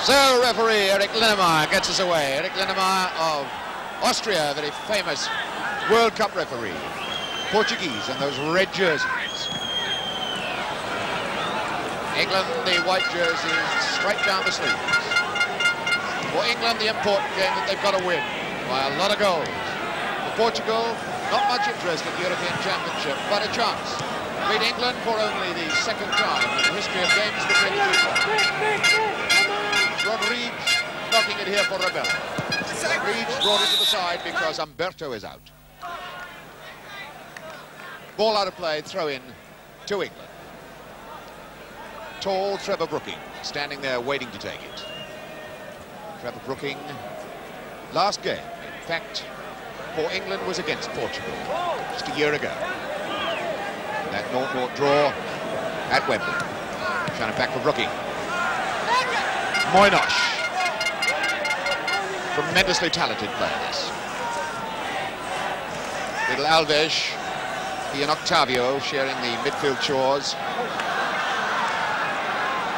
So referee Eric Linnemeyer gets us away. Eric Linnemeyer of Austria, a very famous World Cup referee. Portuguese in those red jerseys. England, the white jerseys straight down the sleeves. For England, the important game that they've got to win by a lot of goals. For Portugal, not much interest in the European Championship, but a chance. Beat England for only the second time in the history of games between the two sides. Rodrigues knocking it here for Rebel. Rodrigues brought it to the side because Umberto is out. Ball out of play, throw in to England. Tall Trevor Brooking standing there waiting to take it. Trevor Brooking, last game, in fact, for England was against Portugal just a year ago. That 0-0 draw at Wembley. Trying it back for Brooking. Moynosh. Tremendously talented player, this. Little Alves, he and Octavio sharing the midfield chores.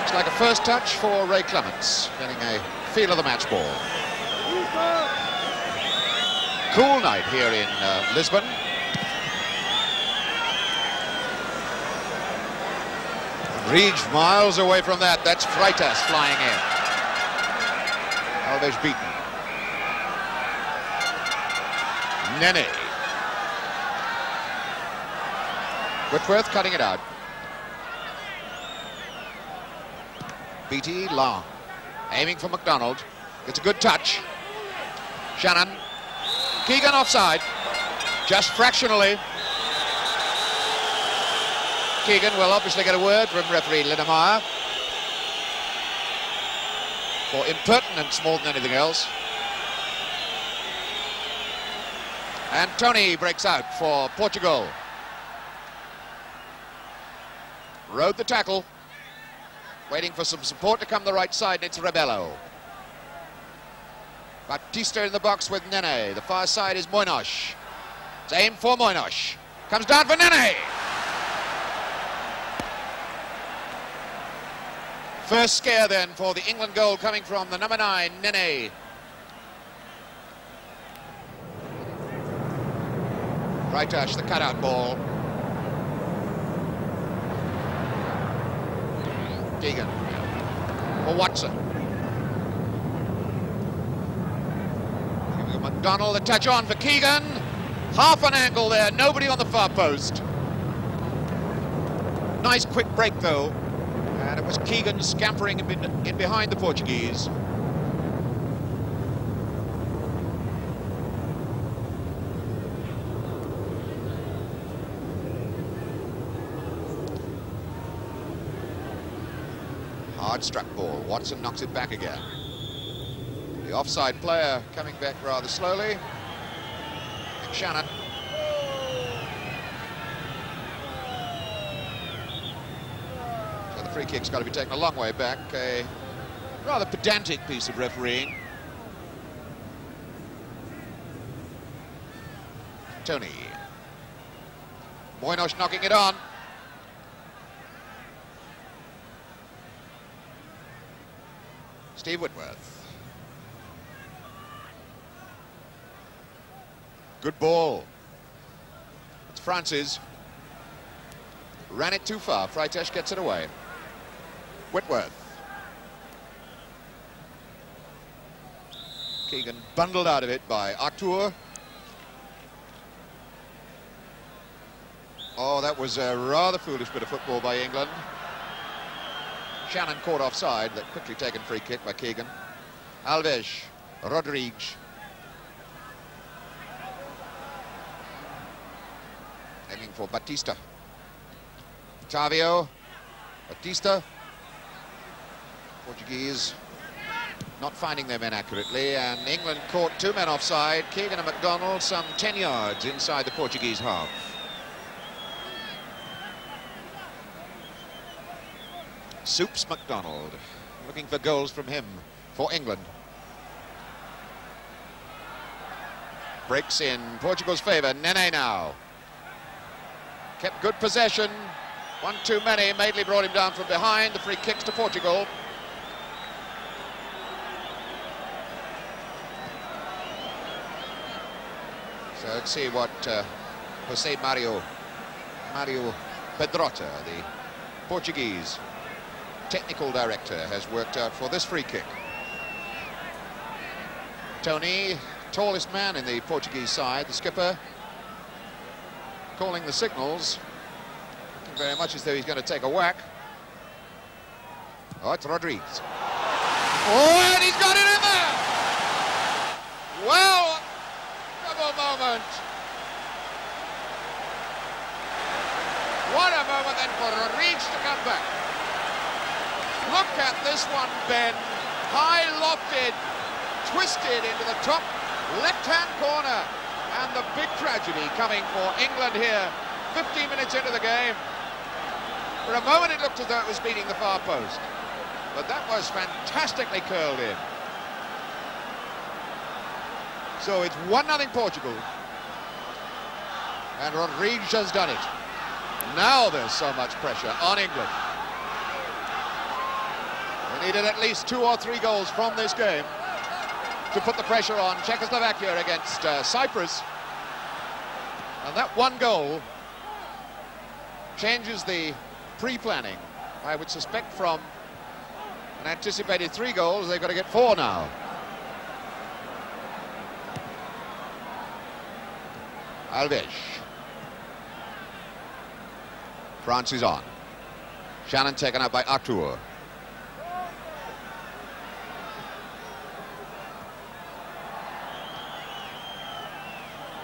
It's like a first touch for Ray Clements, getting a feel of the match ball. Cool night here in Lisbon. Reach miles away from that. That's Freitas flying in. Alves beaten. Nene. Whitworth cutting it out. Beattie, long. Aiming for McDonald. It's a good touch. Shannon. Keegan offside. Just fractionally. Keegan will obviously get a word from referee Linnemeyer for impertinence more than anything else. And Tony breaks out for Portugal. Rode the tackle. Waiting for some support to come the right side, and it's Rebello. Batista in the box with Nene. The far side is Moynosh. It's aimed for Moynosh. Comes down for Nene. First scare then for the England goal coming from the number 9, Nene. Freitas, the cutout ball. Keegan for Watson. McDonald, the touch on for Keegan. Half an angle there, nobody on the far post. Nice quick break though. And it was Keegan scampering in behind the Portuguese. Hard struck ball. Watson knocks it back again. The offside player coming back rather slowly. Shannon. So the free kick's got to be taken a long way back. A rather pedantic piece of refereeing. Tony. Moynosh knocking it on. Steve Whitworth. Good ball. It's Francis. Ran it too far. Freitas gets it away. Whitworth. Keegan bundled out of it by Artur. Oh, that was a rather foolish bit of football by England. Shannon caught offside, that quickly taken free kick by Keegan. Alves, Rodrigues. Aiming for Batista. Octavio, Batista. Portuguese not finding their men accurately, and England caught 2 men offside. Keegan and McDonald some 10 yards inside the Portuguese half. Soups McDonald, looking for goals from him for England. Breaks in Portugal's favour. Nene now. Kept good possession. One too many. Madeley brought him down from behind. The free kicks to Portugal. let's see what Jose Mario Pedrotta, the Portuguese technical director, has worked out for this free kick. Tony, tallest man in the Portuguese side, the skipper, calling the signals, looking very much as though he's going to take a whack. Oh, it's Rodriguez. Oh, and he's got it in there! Well, double moment. What a moment then for Rodriguez to come back. Look at this one, Ben. High lofted, twisted into the top left-hand corner. And the big tragedy coming for England here, 15 minutes into the game. For a moment it looked as though it was beating the far post. But that was fantastically curled in. So it's 1-0 Portugal. And Rodriguez has done it. Now there's so much pressure on England. They needed at least 2 or 3 goals from this game to put the pressure on Czechoslovakia against Cyprus. And that 1 goal changes the pre-planning. I would suspect from an anticipated 3 goals, they've got to get 4 now. Alves. France is on. Shannon taken up by Artur.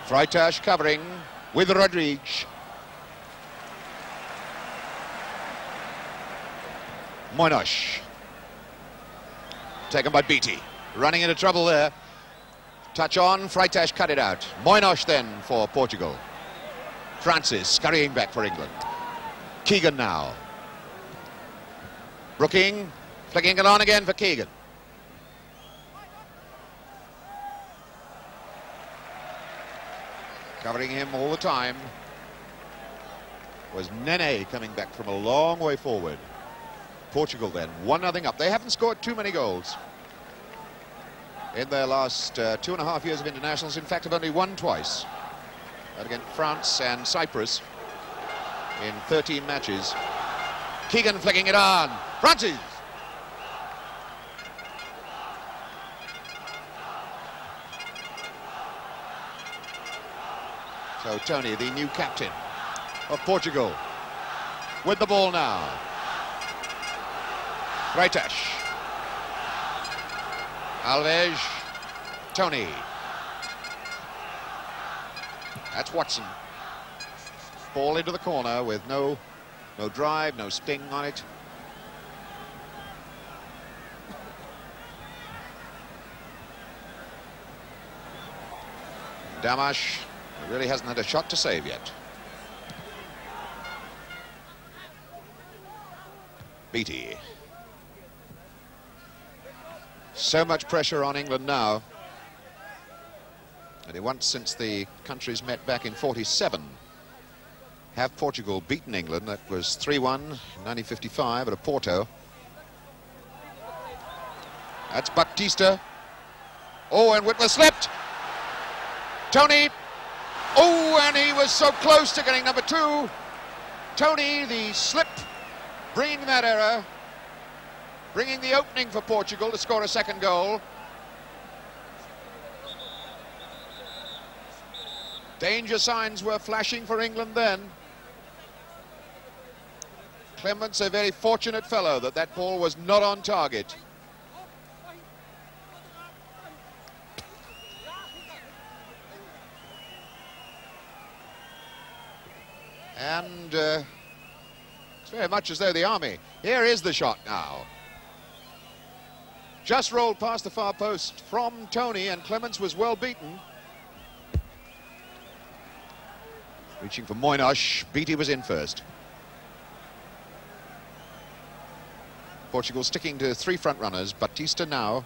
Freitas covering with Rodriguez. Moinos. Taken by Beattie. Running into trouble there. Touch on, Freitas cut it out. Moinos then for Portugal. Francis scurrying back for England. Keegan now. Brooking, flicking it on again for Keegan. Covering him all the time was Nene, coming back from a long way forward. Portugal then 1-0 up. They haven't scored too many goals in their last 2.5 years of internationals. In fact, have only won twice. That against France and Cyprus in 13 matches. Keegan flicking it on. Francis. So Tony, the new captain of Portugal, with the ball now. Freitas. Alves. Tony. That's Watson. Ball into the corner with no drive, no sting on it. Damash really hasn't had a shot to save yet. Beattie. So much pressure on England now. And once since the countries met back in '47, have Portugal beaten England. That was 3-1 in 1955 at Porto. That's Batista. Oh, and Whitmer slipped. Tony. Oh, and he was so close to getting number 2. Tony, the slip, bringing that error, bringing the opening for Portugal to score a second goal. Danger signs were flashing for England then. Clement's a very fortunate fellow that that ball was not on target. And it's very much as though the army. Here is the shot now. Just rolled past the far post from Tony, and Clements was well beaten. Reaching for Moinos. Beattie was in first. Portugal sticking to 3 front runners. Batista now.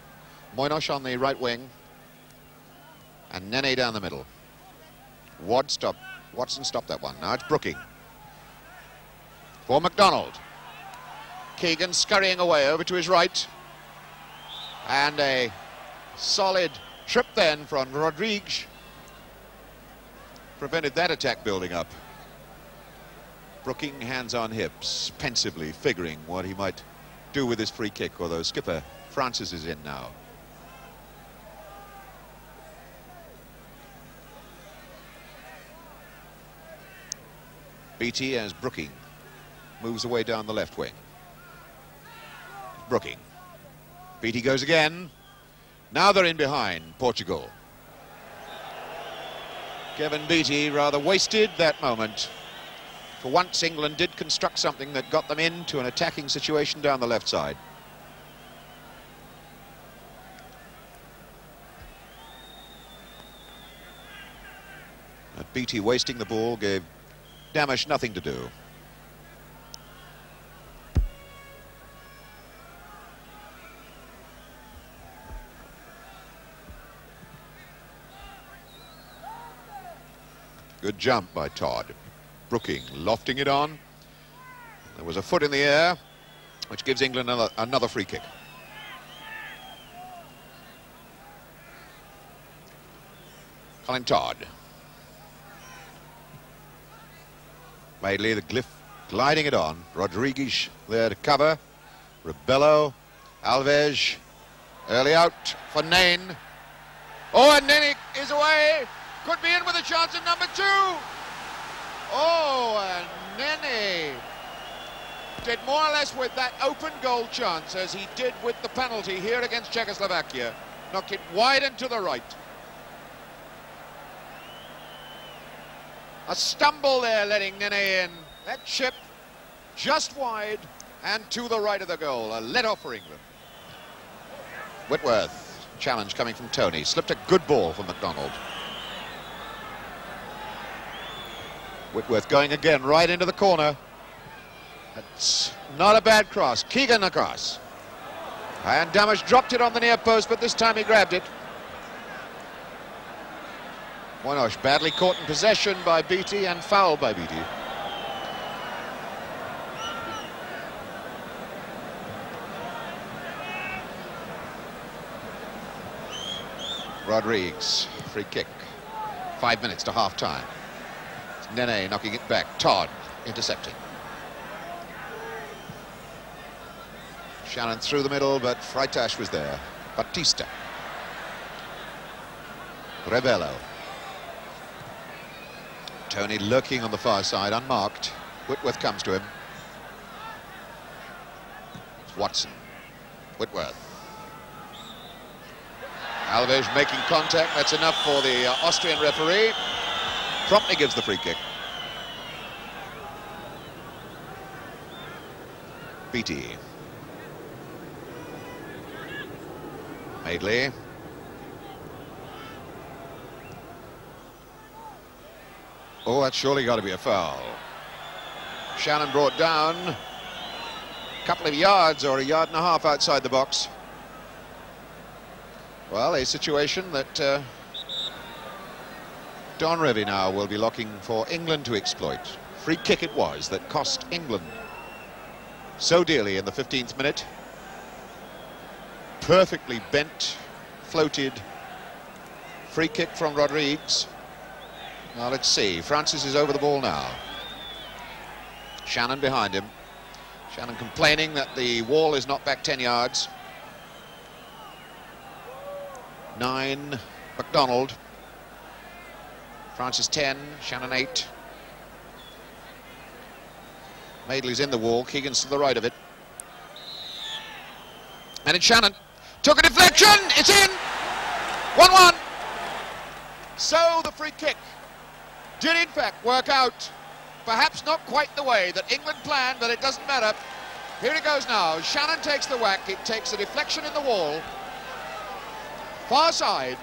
Moinos on the right wing. And Nene down the middle. Watson stopped that one. Now it's Brooking. For McDonald. Keegan scurrying away over to his right. And a solid trip then from Rodriguez. prevented that attack building up. Brooking, hands on hips, pensively figuring what he might do with his free kick, although skipper Francis is in now. Beattie as Brooking moves away down the left wing. Brooking. Beattie goes again. Now they're in behind, Portugal. Kevin Beattie rather wasted that moment. For once, England did construct something that got them into an attacking situation down the left side. But Beattie wasting the ball gave Damish nothing to do. Good jump by Todd. Brooking lofting it on. There was a foot in the air, which gives England another free kick. Colin Todd. Madeley, the glyph, gliding it on. Rodriguez there to cover. Rebello, Alves, early out for Nain. Oh, and Nene is away. Could be in with a chance at number 2. Oh, and Nene did more or less with that open goal chance as he did with the penalty here against Czechoslovakia. Knocked it wide and to the right. A stumble there letting Nene in. That chip just wide and to the right of the goal. A let-off for England. Whitworth, challenge coming from Tony. Slipped a good ball from McDonald. Whitworth going again right into the corner. That's not a bad cross. Keegan across. And Damish dropped it on the near post, but this time he grabbed it. Moynosh badly caught in possession by Beattie and fouled by Beattie. Rodriguez, free kick. 5 minutes to half-time. Nene knocking it back. Todd intercepting. Shannon through the middle, but Freitash was there. Batista. Rebello. Tony lurking on the far side, unmarked. Whitworth comes to him. It's Watson. Whitworth. Alves making contact. That's enough for the Austrian referee. Promptly gives the free kick. Beattie. Madeley. Oh, that's surely got to be a foul. Shannon brought down a couple of yards or a yard and a half outside the box. Well, a situation that Don Revie now will be looking for England to exploit. Free kick it was that cost England so dearly in the 15th minute. Perfectly bent, floated free kick from Rodriguez. Now let's see, Francis is over the ball now. Shannon behind him. Shannon complaining that the wall is not back 10 yards. 9, McDonald. Francis 10, Shannon 8. Madeley's in the wall, Keegan's to the right of it. And it's Shannon. Took a deflection, it's in! 1-1. So the free kick did in fact work out, perhaps not quite the way that England planned, but it doesn't matter. Here it goes now. Shannon takes the whack. It takes a deflection in the wall. Far side,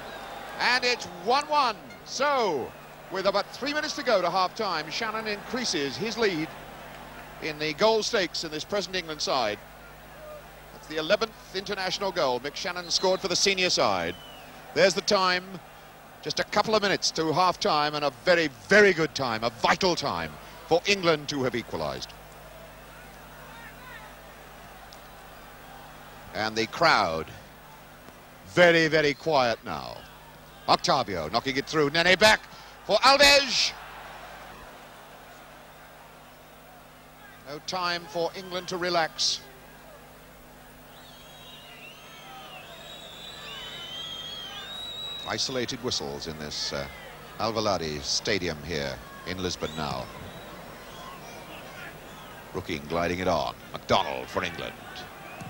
and it's 1-1. So, with about 3 minutes to go to half-time, Shannon increases his lead in the goal stakes in this present England side. That's the 11th international goal Mick Shannon scored for the senior side. There's the time. Just a couple of minutes to half-time, and a very, very good time, a vital time for England to have equalised. And the crowd, very, very quiet now. Octavio knocking it through. Nene back. for Alves. No time for England to relax. Isolated whistles in this Alvalade Stadium here in Lisbon now. Brooking gliding it on. McDonald for England.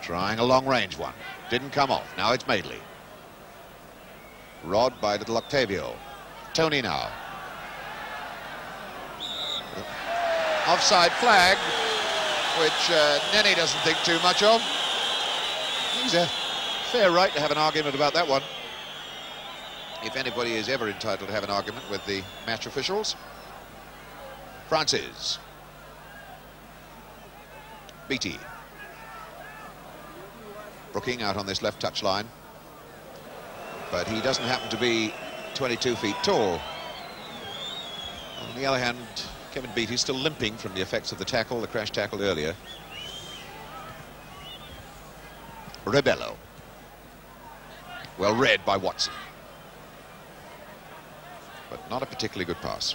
Trying a long-range one. Didn't come off. Now it's Madeley. Rod by little Octavio. Tony now. Offside flag, which Nenny doesn't think too much of. He's a fair right to have an argument about that one. If anybody is ever entitled to have an argument with the match officials. Francis. Beattie. Brooking out on this left touch line. But he doesn't happen to be 22 feet tall. On the other hand, Kevin Beattie's still limping from the effects of the tackle, the crash tackle earlier. Rebello. Well read by Watson. But not a particularly good pass.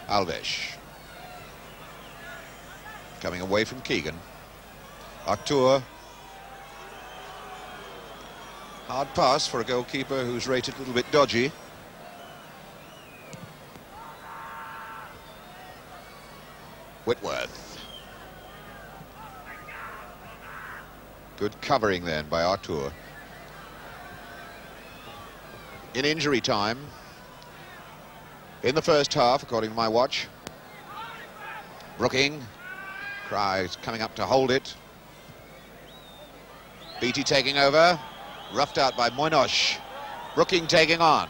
Alves. Coming away from Keegan. Artur. Hard pass for a goalkeeper who's rated a little bit dodgy. Whitworth. Good covering then by Artur. In injury time, in the first half, according to my watch. Brooking. Cries coming up to hold it. Beattie taking over. Roughed out by Moynosh. Brooking taking on.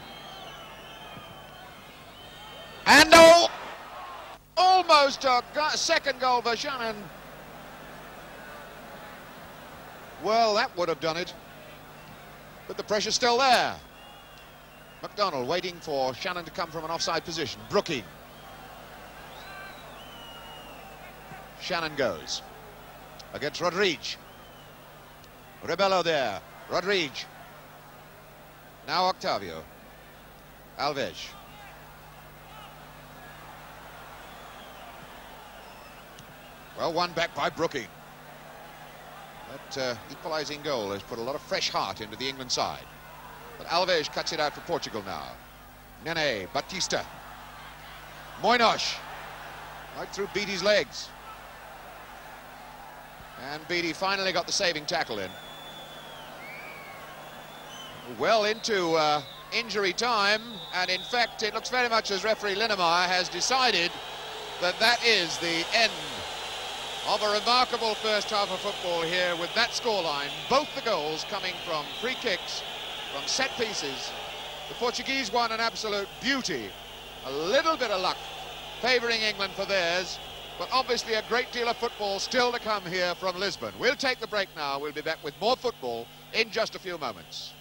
And oh! Almost a second goal for Shannon. Well, that would have done it. But the pressure's still there. McDonald waiting for Shannon to come from an offside position. Brooking. Shannon goes. Against Rodriguez. Rebello there. Rodriguez. Now Octavio. Alves. Well, one back by Brooking. That equalising goal has put a lot of fresh heart into the England side. But Alves cuts it out for Portugal now. Nene, Batista. Moynosh. Right through Beattie's legs. And Beattie finally got the saving tackle in. Well into injury time, and in fact it looks very much as referee Linnemeyer has decided that that is the end of a remarkable first half of football here with that scoreline. Both the goals coming from free kicks, from set pieces. The Portuguese won an absolute beauty. A little bit of luck favouring England for theirs, but obviously a great deal of football still to come here from Lisbon. We'll take the break now. We'll be back with more football in just a few moments.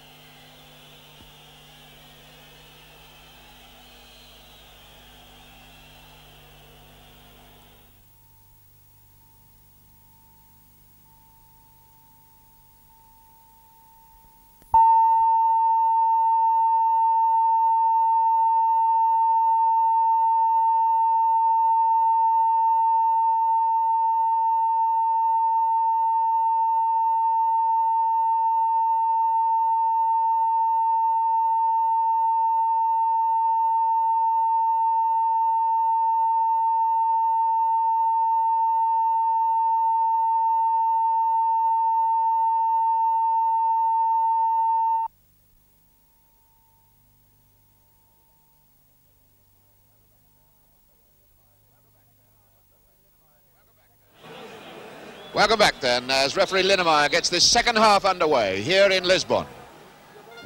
Welcome back then, as referee Linnemeyer gets this second half underway here in Lisbon.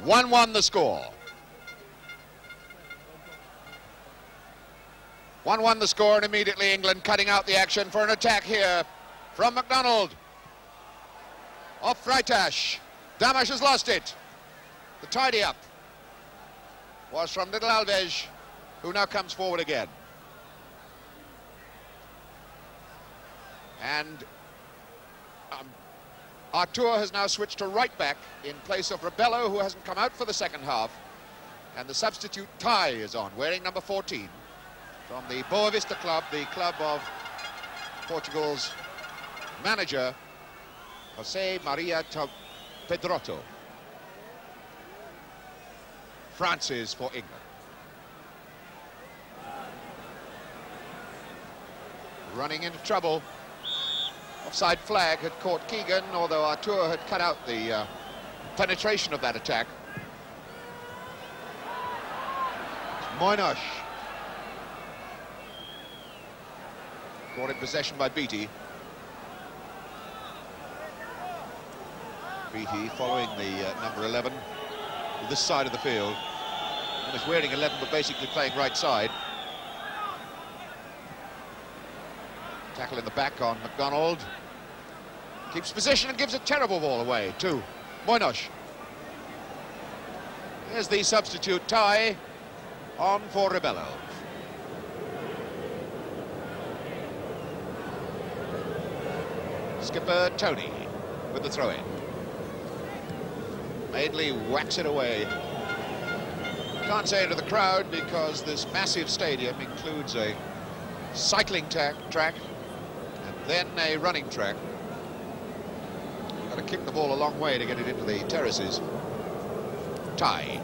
1-1 the score. 1-1 the score, and immediately England cutting out the action for an attack here from McDonald. Off Freitash. Damash has lost it. The tidy up was from little Alves, who now comes forward again. And Artur has now switched to right back in place of Rebello, who hasn't come out for the second half. And the substitute tie is on, wearing number 14 from the Boa Vista club, the club of Portugal's manager, José Maria Pedroto. Francis for England. Running into trouble. Offside flag had caught Keegan, although Artur had cut out the penetration of that attack. Moynihan. Brought in possession by Beattie. Beattie following the number 11 to this side of the field. And is wearing 11 but basically playing right side. Tackle in the back on McDonald. Keeps position and gives a terrible ball away to Moynihan. Here's the substitute tie on for Rebello. Skipper Tony with the throw-in. Madeley whacks it away. Can't say into the crowd because this massive stadium includes a cycling track and then a running track. You've got to kick the ball a long way to get it into the terraces. Tie.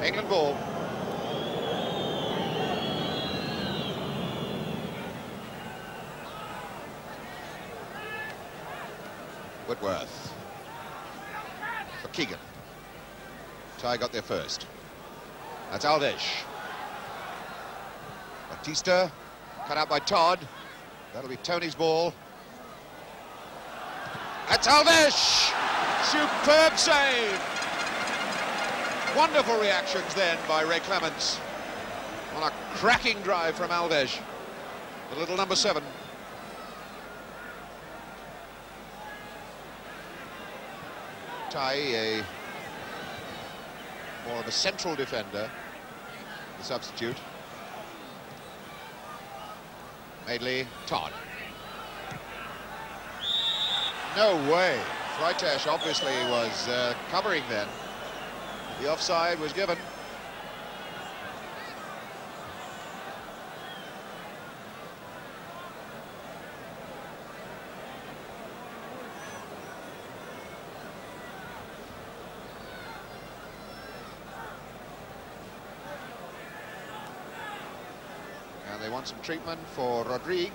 England ball. Whitworth for Keegan. Ty got there first. That's Alves. Batista, cut out by Todd. That'll be Tony's ball. That's Alves! Superb save! Wonderful reactions then by Ray Clements on a cracking drive from Alves, the little number 7. Tai, more of a central defender, the substitute. Madeley, Todd. No way. Freitash obviously was covering then. The offside was given. And they want some treatment for Rodrigues.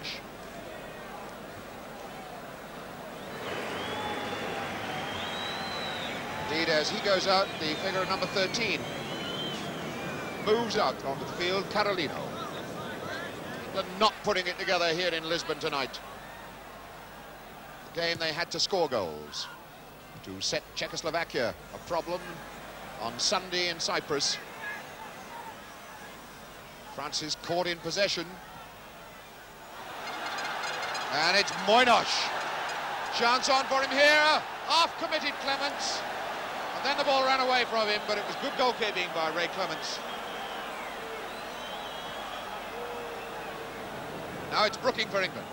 Indeed, as he goes out, the figure number 13 moves out onto the field, Carolino. England not putting it together here in Lisbon tonight. The game they had to score goals to set Czechoslovakia a problem on Sunday in Cyprus. Francis caught in possession. And it's Moynihan. Chance on for him here. Half-committed Clements. And then the ball ran away from him, but it was good goalkeeping by Ray Clements. Now it's Brooking for England.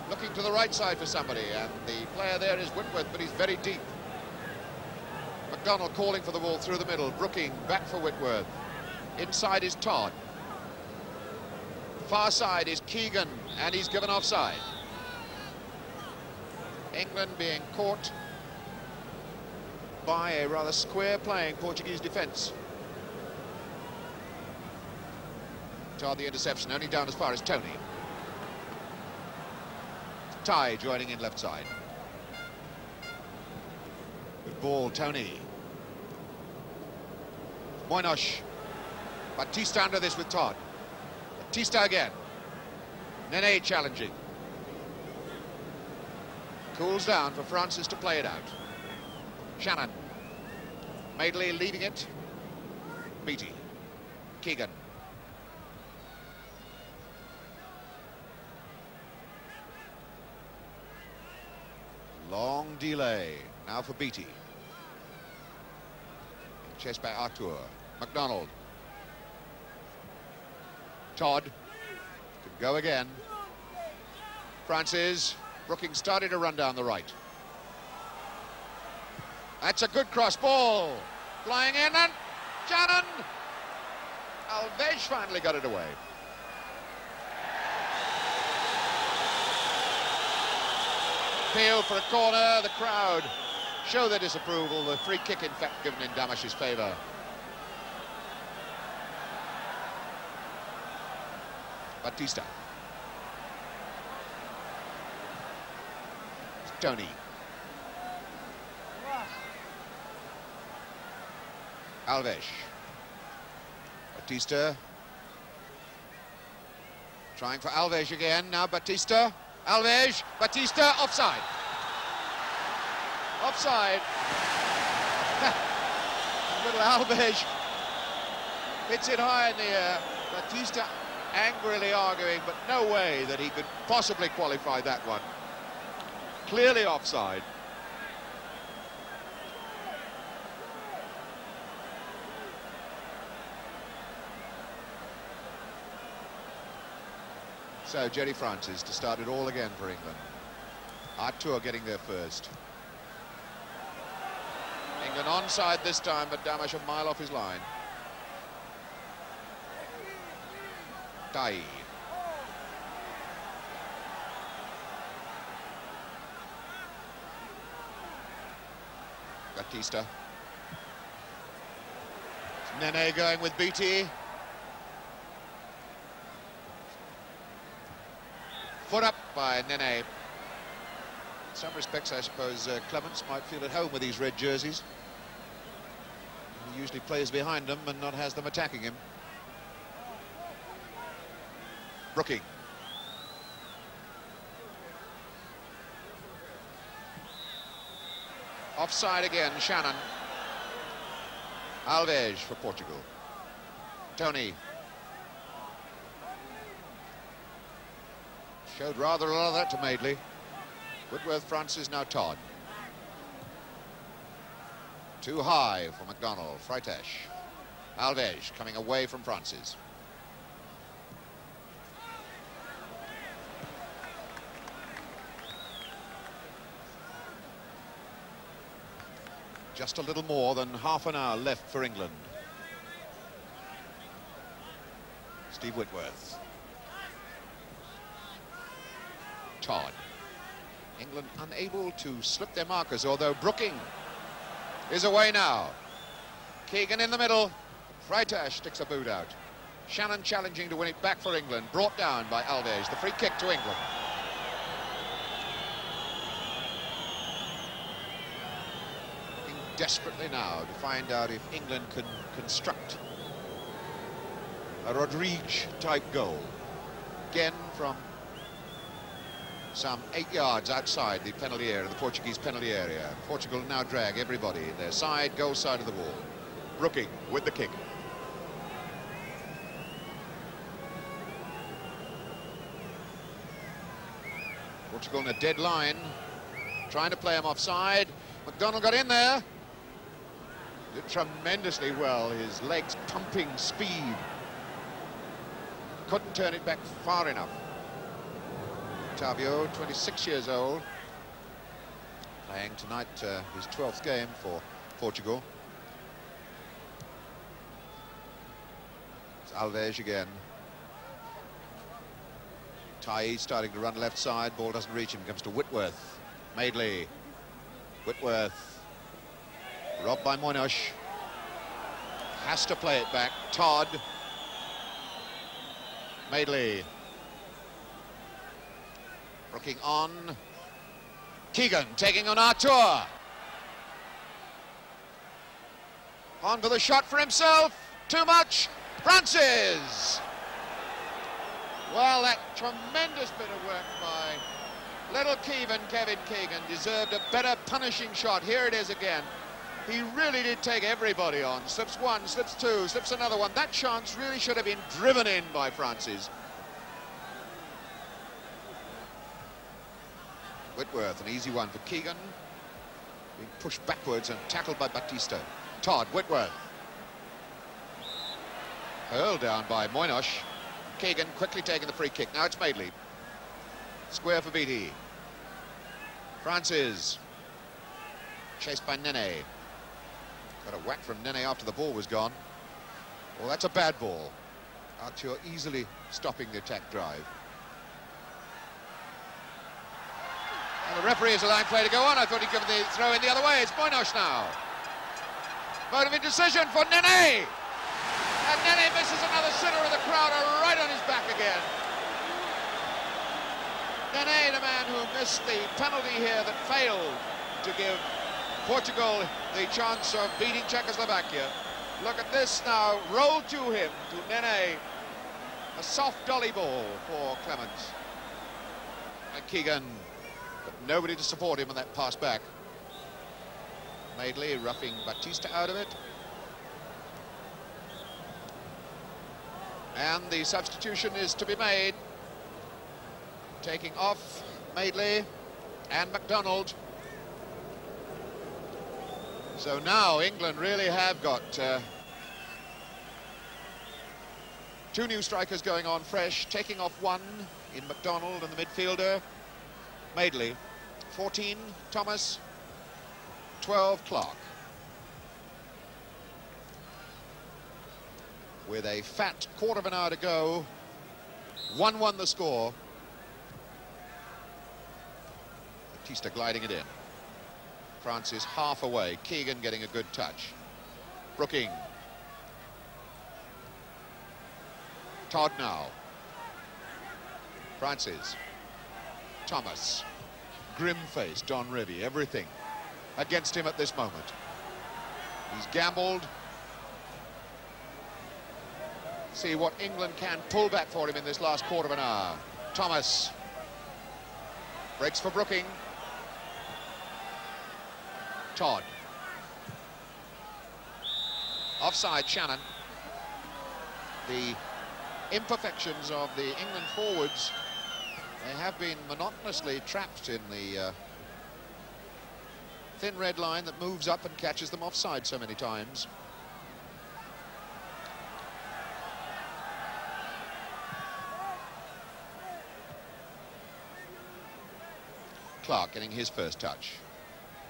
Looking to the right side for somebody, and the player there is Whitworth, but he's very deep. McDonald calling for the ball through the middle. Brooking back for Whitworth. Inside is Todd. Far side is Keegan, and he's given offside. England being caught by a rather square-playing Portuguese defence. Todd the interception, only down as far as Tony. Ty joining in left side. Good ball, Tony. Moynihan. Batista under this with Todd. Batista again. Nene challenging. Cools down for Francis to play it out. Shannon. Madeley leading it. Beattie. Keegan. Long delay. Now for Beattie. Chest by Artur. McDonald. Todd. Could go again. Francis. Brooking started to run down the right. That's a good cross ball. Flying in and Shannon. Alves finally got it away. Appeal for a corner. The crowd show their disapproval. The free kick, in fact, given in Damash's favour. Batista. Tony. Alves. Batista. Trying for Alves again. Now Batista. Alves. Batista. Offside. Offside. Little Alves hits it high in the air. Batista angrily arguing, but no way that he could possibly qualify that one. Clearly offside. So Jerry Francis to start it all again for England. Artur getting there first. England onside this time, but Damash a mile off his line. Tai. Batista. Nene going with BT. Foot up by Nene. In some respects, I suppose Clements might feel at home with these red jerseys. He usually plays behind them and not has them attacking him. Brooking. Offside again, Shannon. Alves for Portugal. Tony. Showed rather a lot of that to Madeley. Whitworth, Francis, now Todd. Too high for McDonald, Freitesh. Alves coming away from Francis. Just a little more than half an hour left for England. Steve Whitworth. Todd. England unable to slip their markers, although Brooking is away now. Keegan in the middle. Freitash sticks a boot out. Shannon challenging to win it back for England. Brought down by Alves. The free kick to England. Looking desperately now to find out if England can construct a Rodriguez-type goal. Again from some 8 yards outside the penalty area, the Portuguese penalty area. Portugal now drag everybody their side, goal side of the wall. Brooking with the kick. Portugal in a dead line, trying to play him offside. McDonald got in there. Did tremendously well, his legs pumping speed. Couldn't turn it back far enough. Otavio, 26 years old, playing tonight his 12th game for Portugal. It's Alves again. Tai starting to run left side, ball doesn't reach him, comes to Whitworth. Madeley. Whitworth. Robbed by Moynihan. Has to play it back. Todd. Madeley. Brooking on. Keegan taking on Artur. On for the shot for himself. Too much. Francis. Well, that tremendous bit of work by little Kevin Keegan deserved a better punishing shot. Here it is again. He really did take everybody on. Slips one, slips two, slips another one. That chance really should have been driven in by Francis. Whitworth, an easy one for Keegan. Being pushed backwards and tackled by Batista. Todd, Whitworth. Hurled down by Moynihan. Keegan quickly taking the free kick. Now it's Madeley. Square for BT. Francis. chased by Nene. Got a whack from Nene after the ball was gone. Well, that's a bad ball. Arthur easily stopping the attack drive. And the referee is allowing play to go on. I thought he'd given the throw in the other way. It's Moynosh now. Vote of indecision for Nene. And Nene misses another sitter, and the crowd are right on his back again. Nene, the man who missed the penalty here that failed to give Portugal the chance of beating Czechoslovakia. Look at this now, rolled to him, to Nene. A soft dolly ball for Clements. And Keegan, but nobody to support him on that pass back. Madeley roughing Batista out of it. And the substitution is to be made. Taking off Madeley and MacDonald. So now England really have got two new strikers going on fresh, taking off one in MacDonald and the midfielder, Madeley. 14, Thomas. 12, Clark. With a fat quarter of an hour to go, 1-1 the score. Batista gliding it in. France is half away. Keegan getting a good touch. Brooking. Todd now. Francis. Thomas. Grim-faced Don Revie. Everything against him at this moment. He's gambled. See what England can pull back for him in this last quarter of an hour. Thomas. Breaks for Brooking. Todd. Offside, Shannon. The imperfections of the England forwards, they have been monotonously trapped in the thin red line that moves up and catches them offside so many times. Clark getting his first touch.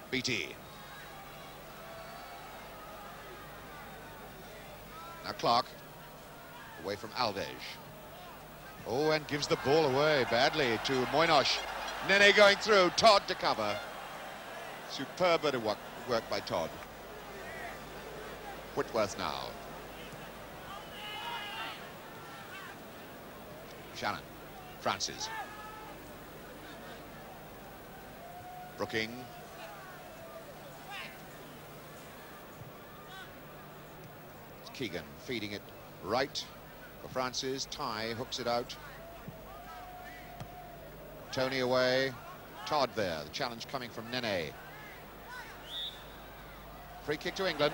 BT. Now Clark, away from Alves. Oh, and gives the ball away badly to Moynosh. Nene going through, Todd to cover. Superb bit of work by Todd. Whitworth now. Shannon, Francis. Brooking. Keegan feeding it right for Francis. Ty hooks it out. Tony away. Todd there. The challenge coming from Nene. Free kick to England.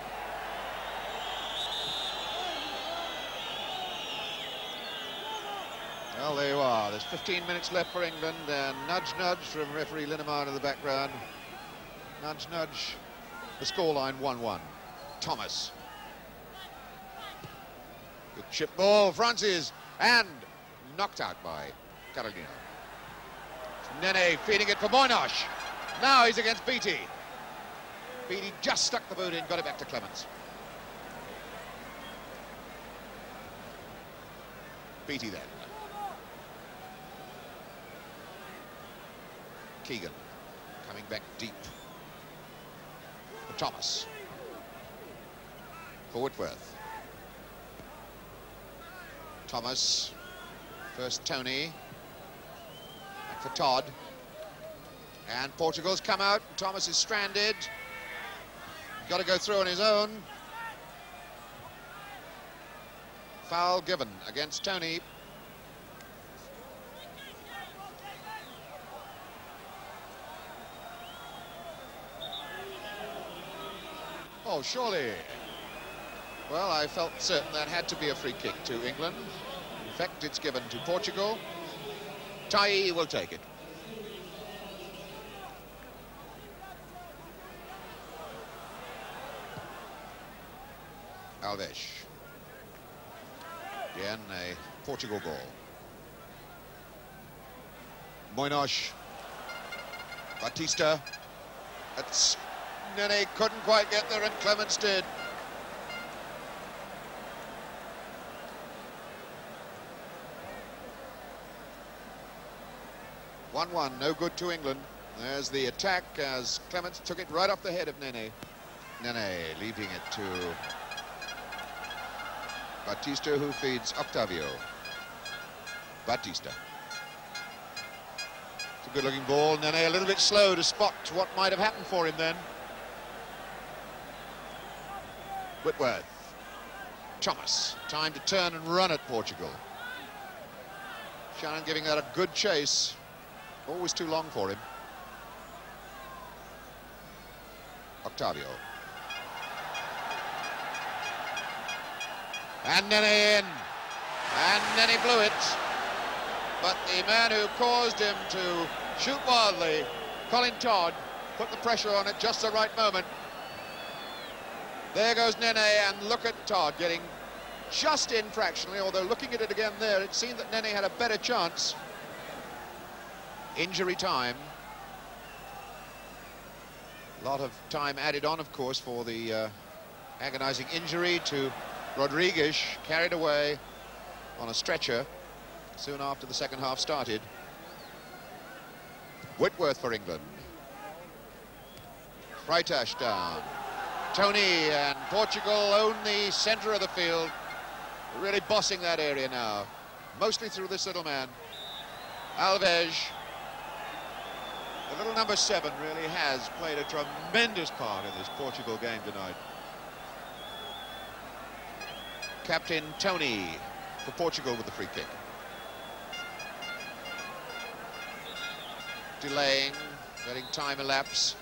Well, there you are. There's 15 minutes left for England. And nudge, nudge from referee Linneman in the background. Nudge, nudge. The scoreline 1-1. Thomas. Good chip ball, Francis, and knocked out by Carolina. Nene feeding it for Moynosh. Now he's against Beattie. Beattie just stuck the boot in, got it back to Clements. Beattie then. Keegan coming back deep for Thomas. For Whitworth. Thomas, first Tony, back for Todd, and Portugal's come out. Thomas is stranded, got to go through on his own. Foul given against Tony. Oh, surely. Well, I felt certain that had to be a free kick to England. In fact, it's given to Portugal. Tai will take it. Alves. Again, a Portugal ball. Moynosh. Batista. That's Nene couldn't quite get there, and Clements did. (1-1), no good to England. There's the attack as Clements took it right off the head of Nene. Nene leaving it to Batista, who feeds Octavio. Batista. It's a good-looking ball. Nene a little bit slow to spot what might have happened for him then. Whitworth. Thomas. Time to turn and run at Portugal. Shannon giving that a good chase. Always too long for him. Octavio. And Nene in. And Nene blew it. But the man who caused him to shoot wildly, Colin Todd, put the pressure on at just the right moment. There goes Nene, and look at Todd getting just in fractionally, although looking at it again there, it seemed that Nene had a better chance. Injury time. A lot of time added on, of course, for the agonizing injury to Rodriguez, carried away on a stretcher soon after the second half started. Whitworth for England. Freitas down. Tony, and Portugal own the centre of the field. They're really bossing that area now, mostly through this little man. Alves. The little number 7 really has played a tremendous part in this Portugal game tonight. Captain Tony for Portugal with the free kick. Delaying, letting time elapse.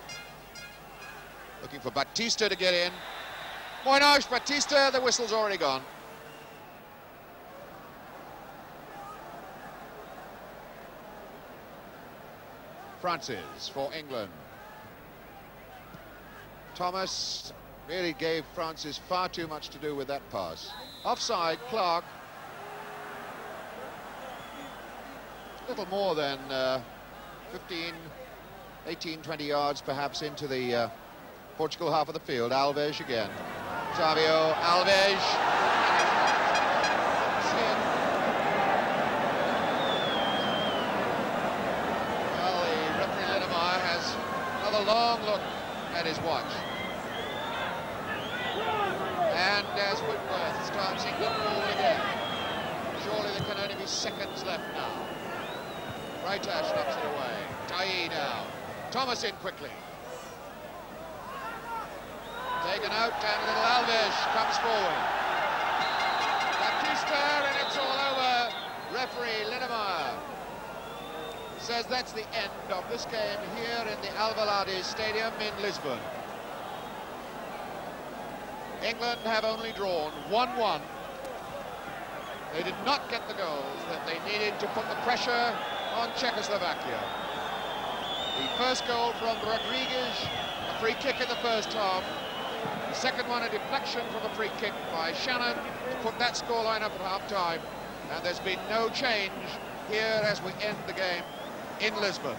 Looking for Batista to get in. Buenos, Batista, the whistle's already gone. Francis for England. Thomas really gave Francis far too much to do with that pass. Offside, Clark. A little more than 15, 18, 20 yards perhaps into the Portugal half of the field. Alves again. Octavio, Alves. Long look at his watch. And as Whitworth starts England forward again, surely there can only be seconds left now. Freitas knocks it away. Tai now. Thomas in quickly. Taken out, and little Alves comes forward. Batista, and it's all over. Referee Lindemeyer says that's the end of this game here in the Alvalade Stadium in Lisbon. England have only drawn 1-1. They did not get the goals that they needed to put the pressure on Czechoslovakia. The first goal from Rodriguez, a free kick in the first half. The second one, a deflection from a free kick by Shannon to put that scoreline up at half-time. And there's been no change here as we end the game in Lisbon.